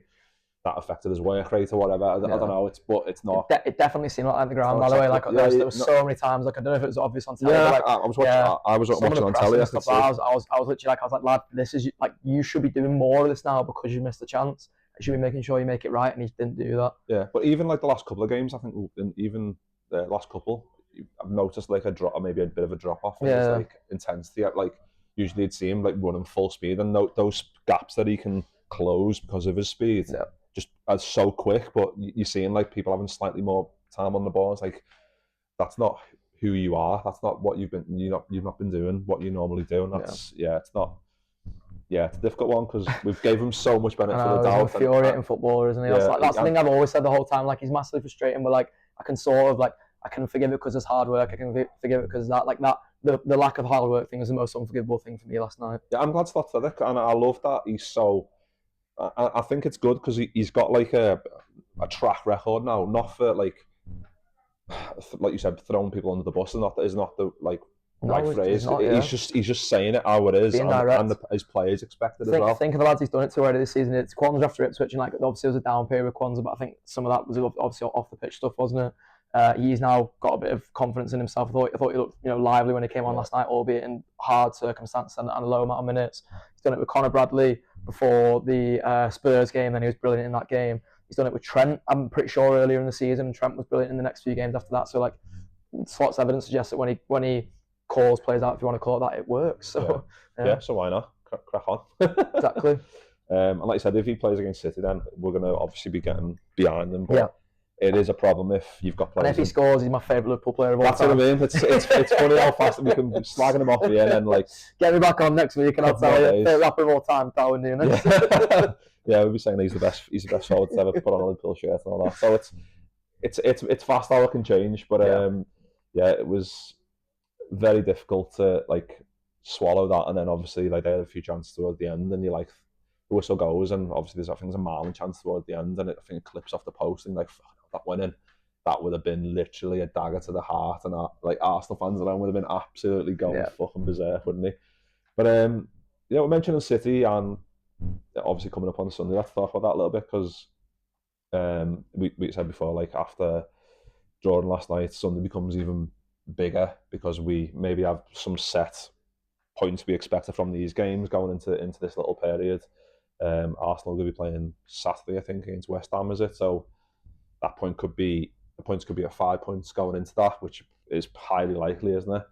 that affected his work rate or whatever. I don't know. It's not. It definitely seemed like on the ground. By the way, like there was so many times. Like I don't know if it was obvious on telly. Yeah, like, I was watching. I was watching on telly. I was literally like, lad, this is like you should be doing more of this now because you missed the chance. You should be making sure you make it right, and he didn't do that. Yeah, but even like the last couple of games, I think even the last couple, I've noticed like a drop, or maybe a bit of a drop off in his like intensity. Like usually it'd see him like running full speed, and those gaps that he can close because of his speed. Yeah. Just as so quick, but you're seeing like people having slightly more time on the ball. It's like that's not who you are. That's not what you've not been doing what you normally do, and that's it's not. Yeah, it's a difficult one because we've gave him so much benefit of the doubt. He's an infuriating footballer, isn't he? That's the thing I've always said the whole time. Like he's massively frustrating, but like I can sort of like I can forgive it because it's hard work. I can forgive it because that like that the lack of hard work thing is the most unforgivable thing for me last night. Yeah, I'm glad Slot said it, and I love that he's so. I think it's good because he's got like a track record now, not for like you said, throwing people under the bus. Is not the like right phrase. He's just saying it how it is, and his players expect it as well. Think of the lads he's done it to already this season. It's Kwanzaa after Ipswich, and like obviously it was a down period with Kwanzaa, but I think some of that was obviously off the pitch stuff, wasn't it? He's now got a bit of confidence in himself. I thought he looked lively when he came on last night, albeit in hard circumstances and a low amount of minutes. He's done it with Conor Bradley before the Spurs game, and he was brilliant in that game. He's done it with Trent, I'm pretty sure, earlier in the season, and Trent was brilliant in the next few games after that. So like Slot's evidence suggests that when he calls players out, if you want to call it that, it works. So so why not? crack on. Exactly. And like I said, if he plays against City, then we're going to obviously be getting behind them. But Yeah. it is a problem if you've got players. And if he scores, he's my favourite Liverpool player of all That's time. what I mean. It's funny how fast we can be slagging him off here and then like get me back on next week and I'll tell you favourite rapper of all time, Darwin Nunez. Yeah, we'll be saying he's the best forward to ever put on a Liverpool shirt and all that. So it's fast how it can change, but yeah, it was very difficult to like swallow that, and then obviously like they had a few chances towards the end, and you're like, the whistle goes, and obviously there's a Marlon chance towards the end, and I think it clips off the post, and like that went in. That would have been literally a dagger to the heart, and like Arsenal fans around would have been absolutely going fucking berserk, wouldn't they? But we're mentioning City, and obviously coming up on Sunday. Let's talk about that a little bit, because we said before, like after drawing last night, Sunday becomes even bigger because we maybe have some set points we expected from these games going into this little period. Arsenal will be playing Saturday, I think, against West Ham, is it? So the points could be at 5 points going into that, which is highly likely, isn't it?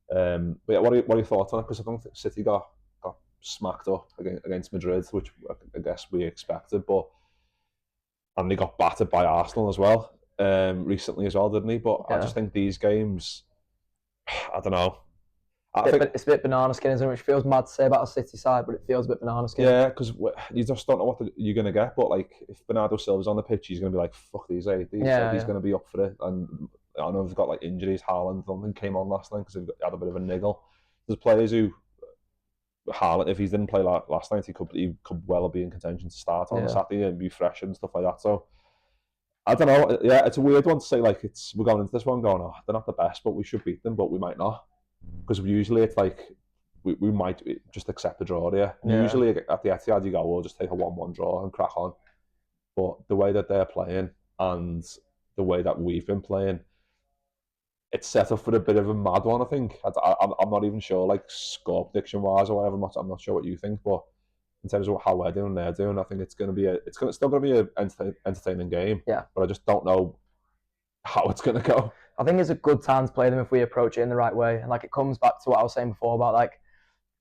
But yeah, what are your thoughts on it? Because I don't think City got smacked up against Madrid, which I guess we expected, and they got battered by Arsenal as well recently as well, didn't he? But I just think these games, I don't know. It's a bit banana skin, isn't it? Which feels mad to say about a City side, but it feels a bit banana skin. Yeah, because you just don't know what you're going to get. But like, if Bernardo Silva's on the pitch, he's going to be like, fuck these 80s. He's going to be up for it. And I know they've got like injuries. Haaland, I don't think, came on last night because he had a bit of a niggle. There's players who, Haaland, if he didn't play last night, he could well be in contention to start on Saturday and be fresh and stuff like that. So I don't know. Yeah, it's a weird one to say. Like, we're going into this one going, oh, they're not the best, but we should beat them, but we might not. Because usually it's like we might just accept the draw here. Yeah. Usually at the Etihad you go, we'll just take a 1-1 draw and crack on. But the way that they're playing and the way that we've been playing, it's set up for a bit of a mad one, I think. I'm not even sure, like, score prediction wise or whatever. I'm not sure what you think, but in terms of how we're doing and they're doing, I think it's still going to be an entertaining game. Yeah. But I just don't know how it's going to go. I think it's a good time to play them if we approach it in the right way. And like, it comes back to what I was saying before about like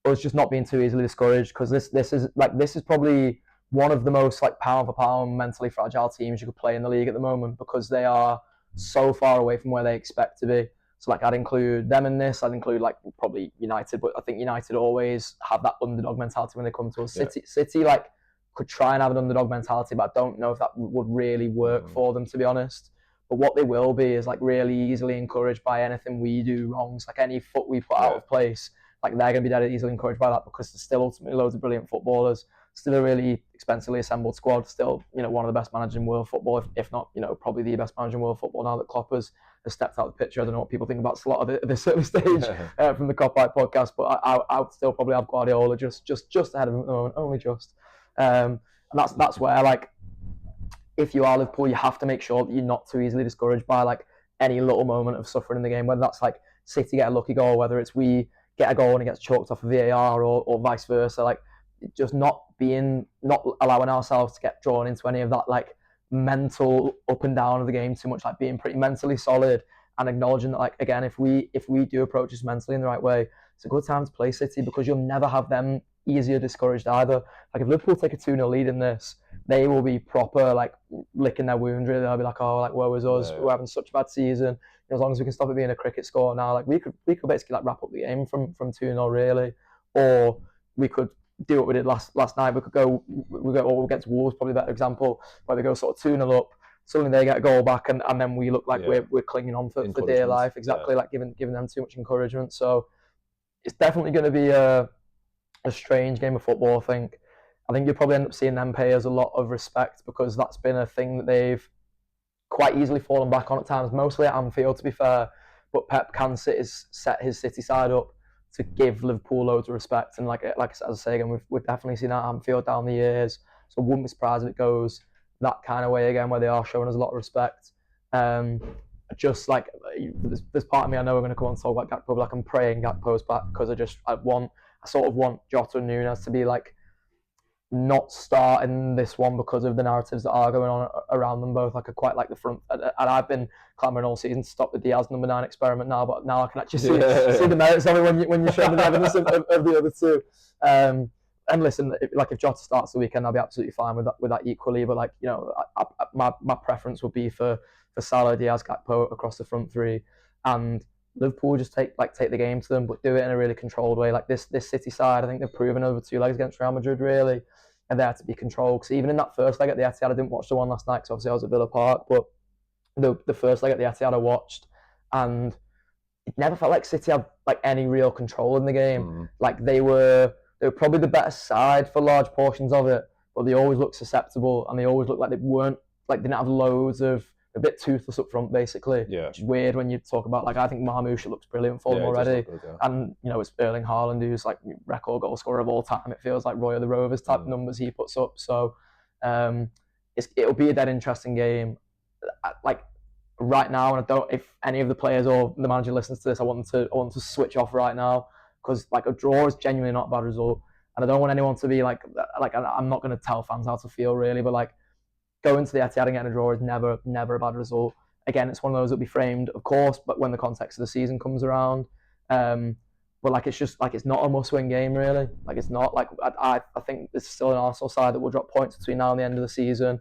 us just not being too easily discouraged, because this is probably one of the most like pound for pound mentally fragile teams you could play in the league at the moment, because they are so far away from where they expect to be. So like, I'd include them in this. I'd include like probably United, but I think United always have that underdog mentality when they come to us. City like could try and have an underdog mentality, but I don't know if that would really work for them, to be honest. But what they will be is like really easily encouraged by anything we do wrong. So like any foot we put out of place, like they're going to be dead easily encouraged by that, because there's still ultimately loads of brilliant footballers, still a really expensively assembled squad, still, you know, one of the best managers in world football, if not, you know, probably the best manager in world football now that Klopp has stepped out of the picture. I don't know what people think about Slot at this early stage from the Cop-Out podcast, but I would still probably have Guardiola just ahead of him at the moment, only just. And that's where, like, if you are Liverpool, you have to make sure that you're not too easily discouraged by like any little moment of suffering in the game, whether that's like City get a lucky goal, whether it's we get a goal and it gets chalked off a VAR or vice versa. Like, just not allowing ourselves to get drawn into any of that like mental up and down of the game too much, like being pretty mentally solid and acknowledging that, like, again, if we do approach this mentally in the right way, it's a good time to play City, because you'll never have them easier discouraged either. Like, if Liverpool take a 2-0 lead in this, they will be proper like licking their wounds, really. They'll be like, oh, like, woe is us, we're having such a bad season. You know, as long as we can stop it being a cricket score now, like we could basically like wrap up the game from 2-0 really. Or we could do what we did last night. We go against Wolves, probably a better example, where they go sort of 2-0 up, suddenly they get a goal back, and then we look like we're clinging on for dear life, exactly, like giving them too much encouragement. So it's definitely going to be a strange game of football, I think you'll probably end up seeing them pay us a lot of respect, because that's been a thing that they've quite easily fallen back on at times, mostly at Anfield, to be fair. But Pep can set his City side up to give Liverpool loads of respect. And like as I say again, we've definitely seen that at Anfield down the years. So I wouldn't be surprised if it goes that kind of way again, where they are showing us a lot of respect. Just like, there's part of me, I know we're going to come on and talk about Gakpo, but like, I'm praying Gakpo's back, because I sort of want Jota and Nunez to be like not starting this one because of the narratives that are going on around them both. Like, I quite like the front, and I've been clamouring all season to stop the Diaz number 9 experiment now, but now I can actually see the merits of it when you show me the evidence of the other two. and listen, if Jota starts the weekend, I'll be absolutely fine with that equally. But like, you know, my preference would be for Salah, Diaz, Gakpo across the front three, and Liverpool just take the game to them, but do it in a really controlled way. Like this City side, I think they've proven over 2 legs against Real Madrid really, and there to be controlled. Because even in that first leg at the Etihad, I didn't watch the one last night because obviously I was at Villa Park, but the first leg at the Etihad I watched, and it never felt like City had like any real control in the game. Like they were probably the better side for large portions of it, but they always looked susceptible, and they always looked like didn't have loads of, a bit toothless up front basically. Yeah. Which is weird when you talk about, like, I think Marmoush looks brilliant for them already. Good, yeah. And you know, it's Erling Haaland who's like record goal scorer of all time. It feels like Roy of the Rovers type numbers he puts up. So it'll be a dead interesting game. Like right now, and I don't, if any of the players or the manager listens to this, I want them to switch off right now, because like a draw is genuinely not a bad result, and I don't want anyone to be like I'm not going to tell fans how to feel really, but like going to the Etihad and getting a draw is never a bad result. Again, it's one of those that'll be framed, of course, but when the context of the season comes around, but like it's just like it's not a must-win game really. Like it's not like I think there's still an Arsenal side that will drop points between now and the end of the season.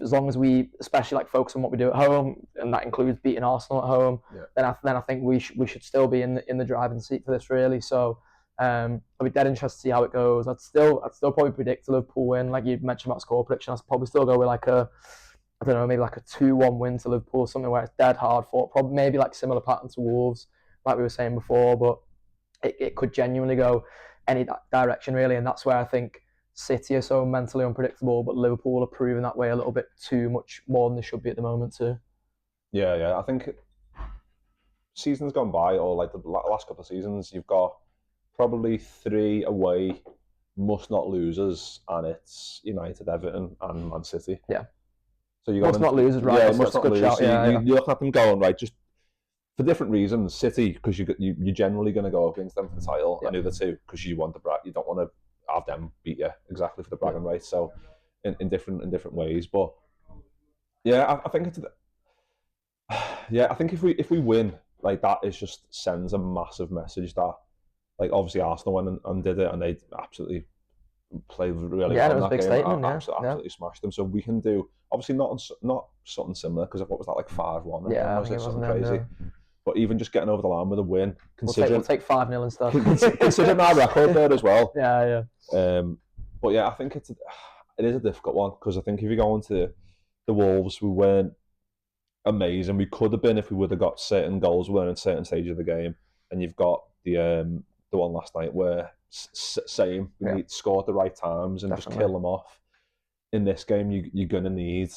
As long as we, especially like focus on what we do at home, and that includes beating Arsenal at home, then I think we should still be in the driving seat for this really. So I'll be dead interested to see how it goes. I'd still probably predict a Liverpool win. Like you mentioned about score prediction, I'd probably still go with like maybe like a 2-1 win to Liverpool, something where it's dead hard fought. Probably maybe like similar pattern to Wolves, like we were saying before, but it could genuinely go any direction really, and that's where I think City are so mentally unpredictable, but Liverpool are proving that way a little bit too much more than they should be at the moment too. Yeah. I think seasons gone by, or like the last couple of seasons, you've got probably 3 away must not losers, and it's United, Everton, and Man City. Yeah. So you must not losers, right? Yeah, That's must a not good lose. shout. So you look at them going right, just for different reasons. City, because you're generally going to go up against them for the title, and the other two because you want you don't want to have them beat you exactly for the bragging rights. So in different ways, but yeah, I think it's I think if we win, like that, it just sends a massive message that, like, obviously Arsenal went and did it, and they absolutely played really well it was in a big that statement. game. Absolutely smashed them. So we can do, obviously not something similar, because what was that, like 5-1? Yeah, was it something crazy? But even just getting over the line with a win, we'll take 5-0 and stuff. Considering our record there as well. Yeah. But yeah, I think it is a difficult one, because I think if you go into the Wolves, we weren't amazing. We could have been if we would have got certain goals, we weren't in certain stage of the game. And you've got the one last night where we score at the right times and just kill them off. In this game, you're gonna need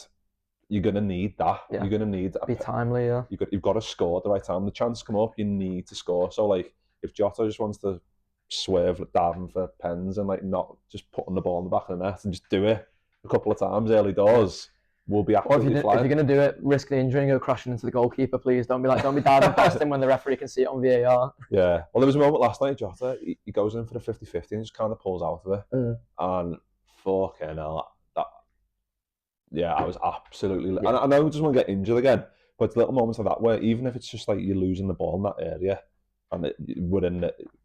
that. You're gonna need be timely. Yeah, you've got to score at the right time. The chance come up, you need to score. So like, if Jota just wants to swerve diving for pens and like not just putting the ball in the back of the net and just do it a couple of times early doors, we'll be absolutely flying. If you're going to do it, risk the injury and go crashing into the goalkeeper, please. Don't be diving past him when the referee can see it on VAR. Yeah. Well, there was a moment last night, Jota, he goes in for the 50-50 and just kind of pulls out of it. And fucking hell, I was absolutely... And I know he doesn't want to get injured again, but it's little moments like that where even if it's just like you're losing the ball in that area, and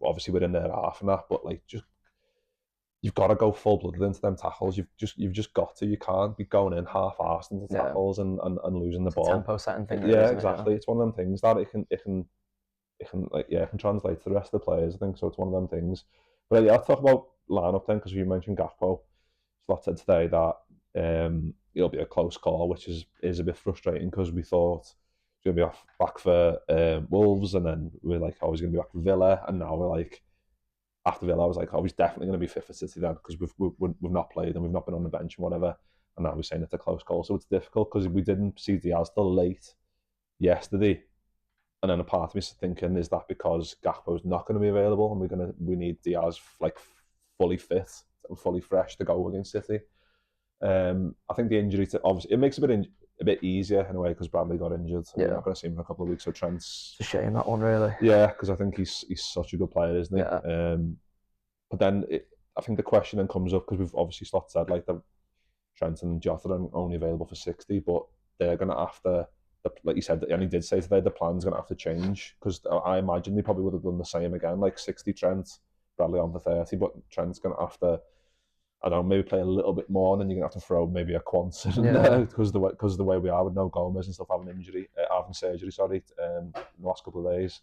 obviously we're in there half and that, but like, just you've got to go full-blooded into them tackles. You've just got to. You can't be going in half-arsed into tackles and losing the ball. Tempo setting thing. Yeah, exactly. It's one of them things that it can translate to the rest of the players, I think. So it's one of them things. But yeah, I'll talk about lineup then, because you mentioned Gakpo. Slot said today that it'll be a close call, which is a bit frustrating, because we thought he was going to be back for Wolves, and then we're like, oh, he's going to be back for Villa, and now we're like, after Villa, I was like, oh, he's definitely going to be fit for City then, because we've not played and we've not been on the bench and whatever, and now we're saying it's a close call. So it's difficult, because we didn't see Diaz till late yesterday, and then a part of me is thinking, is that because Gakpo's not going to be available and we need Diaz like fully fit and fully fresh to go against City? I think the injury obviously it makes it a bit easier in a way, because Bradley got injured. So we're not going to see him for a couple of weeks. So Trent's... It's a shame, that one, really. Yeah, because I think he's such a good player, isn't he? Yeah. But then I think the question then comes up, because we've obviously said like the Trent and Jota are only available for 60, but they're going to have to, like you said, and he did say today, the plan's going to have to change, because I imagine they probably would have done the same again, like 60 Trent, Bradley on for 30, but Trent's going to have to, I don't know, maybe play a little bit more, and then you're going to have to throw maybe a Quanston in there because of the way we are with no Gomez and stuff having surgery, in the last couple of days.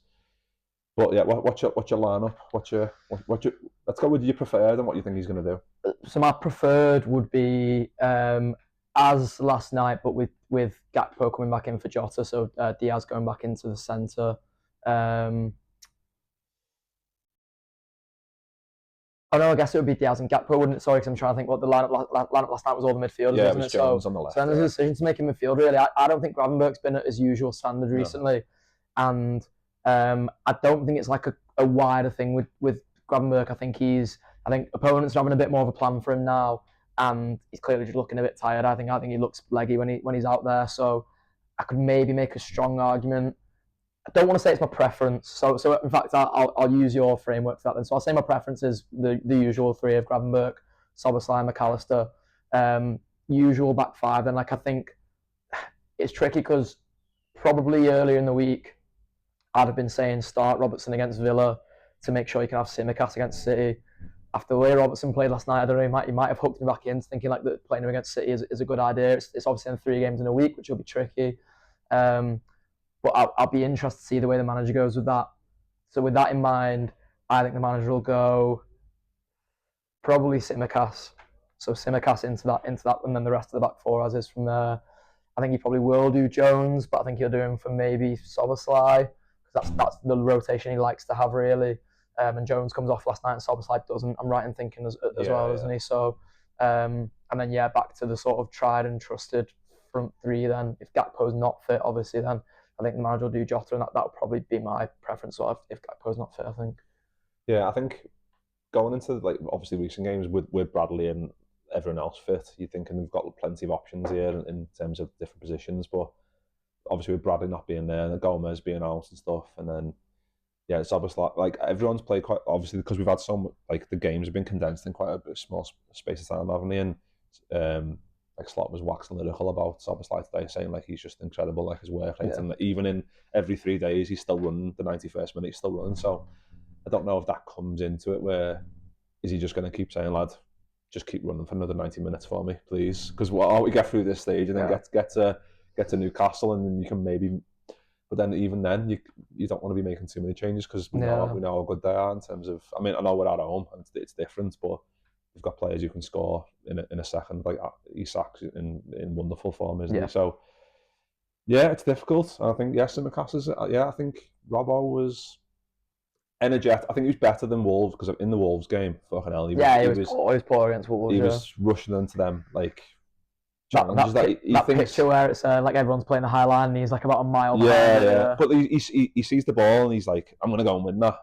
But yeah, what's your lineup? Let's go with your preferred and what you think he's going to do. So my preferred would be as last night, but with Gakpo coming back in for Jota, so Diaz going back into the centre. I guess it would be Diaz and Gakpo, wouldn't it? Sorry, because I'm trying to think what the lineup last night was. All the midfielders, yeah, wasn't it was Jones so, on the left. So then there's a decision to make in midfield. Really, I don't think Gravenberch's been at his usual standard recently, and I don't think it's like a wider thing with Gravenberch. I think opponents are having a bit more of a plan for him now, and he's clearly just looking a bit tired. I think he looks leggy when he's out there. So I could maybe make a strong argument. I don't want to say it's my preference. So in fact, I'll use your framework for that then. So I'll say my preference is the usual three of Gravenberch, Szoboszlai, McAllister. Usual back five. Then I think it's tricky because probably earlier in the week I'd have been saying start Robertson against Villa to make sure you can have Tsimikas against City. After the way Robertson played last night, I don't know, he might have hooked me back in thinking like that playing him against City is a good idea. It's obviously in 3 games in a week, which will be tricky. But I'll be interested to see the way the manager goes with that. So with that in mind, I think the manager will go probably Tsimikas. So Tsimikas into that, and then the rest of the back four as is from there. I think he probably will do Jones, but I think he'll do him for maybe Szoboszlai, because that's the rotation he likes to have really. And Jones comes off last night and Szoboszlai doesn't. I'm right in thinking as well, isn't he? So, and then back to the sort of tried and trusted front three then. If Gakpo's not fit, obviously, then I think the manager will do Jota, and that would probably be my preference. So if Gakpo's not fit, I think. Yeah, I think going into like obviously recent games with Bradley and everyone else fit, you're thinking they've got plenty of options here in terms of different positions. But obviously with Bradley not being there and Gomez being out and stuff, and then it's obviously like everyone's played quite obviously because we've had the games have been condensed in quite a small space of time, haven't they? And like Slot was waxing lyrical about Szoboszlai today, saying like he's just incredible, like his work rate, and even in every 3 days he's still running the 91st minute, he's still running. So I don't know if that comes into it. Where is he just going to keep saying, lad, just keep running for another 90 minutes for me, please? Because we get through this stage and then get to Newcastle, and then you can maybe. But then even then, you don't want to be making too many changes because we know how good they are in terms of. I mean, I know we're at home and it's different, but we've got players who can score in a second. Like Isak's in wonderful form, isn't he? So it's difficult. I think Tsimikas is. I think Robbo was energetic. I think he was better than Wolves because in the Wolves game, fucking hell, he was poor against Wolves. He was rushing into them like. That picture where it's like everyone's playing the high line and he's like about a mile behind. Yeah. But he sees the ball and he's like, I'm going to go and win that.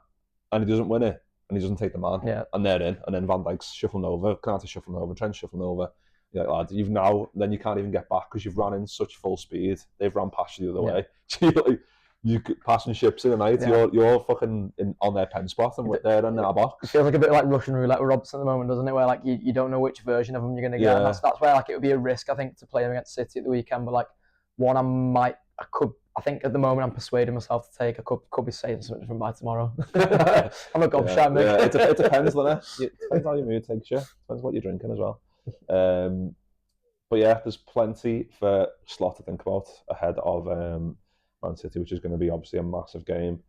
And he doesn't win it. And he doesn't take the man. Yeah. And they're in. And then Van Dijk's shuffling over, Kante's shuffling over, Trent's shuffling over. You're like, lad, then you can't even get back because you've run in such full speed. They've run past you the other way. So you're like, you passing ships in the night, you're fucking on their pen spot and they're in our box. It feels like a bit like Russian roulette with Robertson at the moment, doesn't it? Where like you don't know which version of him you're going to get. And that's where like it would be a risk, I think, to play him against City at the weekend. But like one I think at the moment I'm persuading myself to take. I could be saying something different by tomorrow. I'm a gobshite, mate. Yeah, it depends, doesn't it? It depends how your mood takes you. Depends what you're drinking as well. But there's plenty for Slot to think about ahead of Man City, which is going to be obviously a massive game.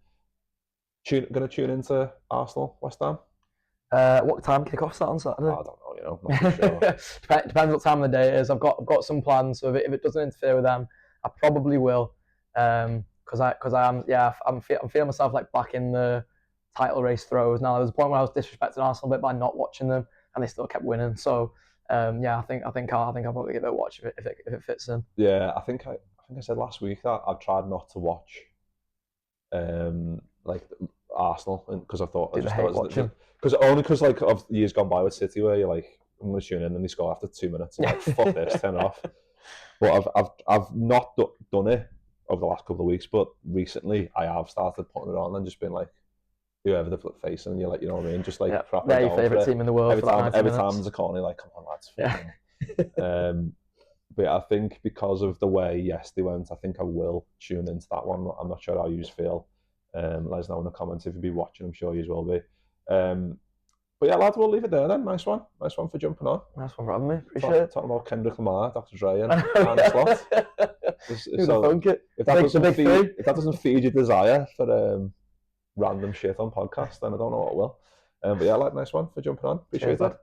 Going to tune into Arsenal, West Ham? What time kick-off's that on Saturday? I don't know, not too sure. Depends what time of the day it is. I've got some plans, so if it doesn't interfere with them, I probably will. Because I'm feeling myself like back in the title race throes now. There's a point where I was disrespecting Arsenal a bit by not watching them, and they still kept winning. So I think I'll probably give it a watch if it fits in. Yeah, I think I said last week that I've tried not to watch like Arsenal because I thought because like of years gone by with City where you're like, I'm going to tune in and they score after 2 minutes and like fuck this, turn it off. But I've not done it over the last couple of weeks, but recently I have started putting it on and just been like, whoever they're facing, and you're like, you know what I mean, just like they're your favourite team in the world. Every time there's a corner, like, come on lads. Yeah. But I think because of the way they went, I think I will tune into that one. I'm not sure how you feel. Let us know in the comments if you'll be watching. I'm sure you will be. But yeah, lads, we'll leave it there then. Nice one for jumping on. Nice one for having me. Appreciate it. Talking about Kendrick Lamar, Dr. Dre, and Arne Slot. If that doesn't feed your desire for random shit on podcast, then I don't know what will. But yeah, like, nice one for jumping on. Appreciate that.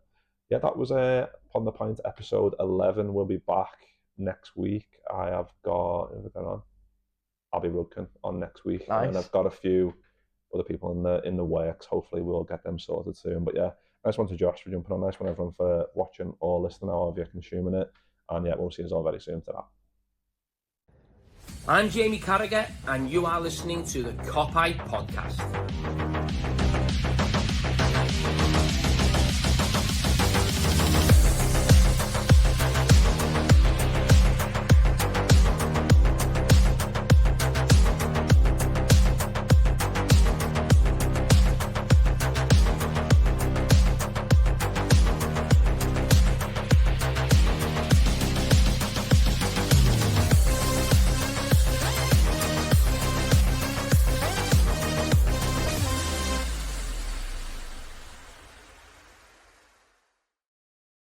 Yeah, that was On the Pint episode 11. We'll be back next week. I have got Abby Rudkin on next week, Nice. and I've got a few other people in the works. Hopefully, we'll get them sorted soon. But yeah, nice one to Josh for jumping on. Nice one everyone for watching or listening, however you're consuming it. And yeah, we'll see you all very soon to that. I'm Jamie Carragher, and you are listening to the Cop Eye Podcast.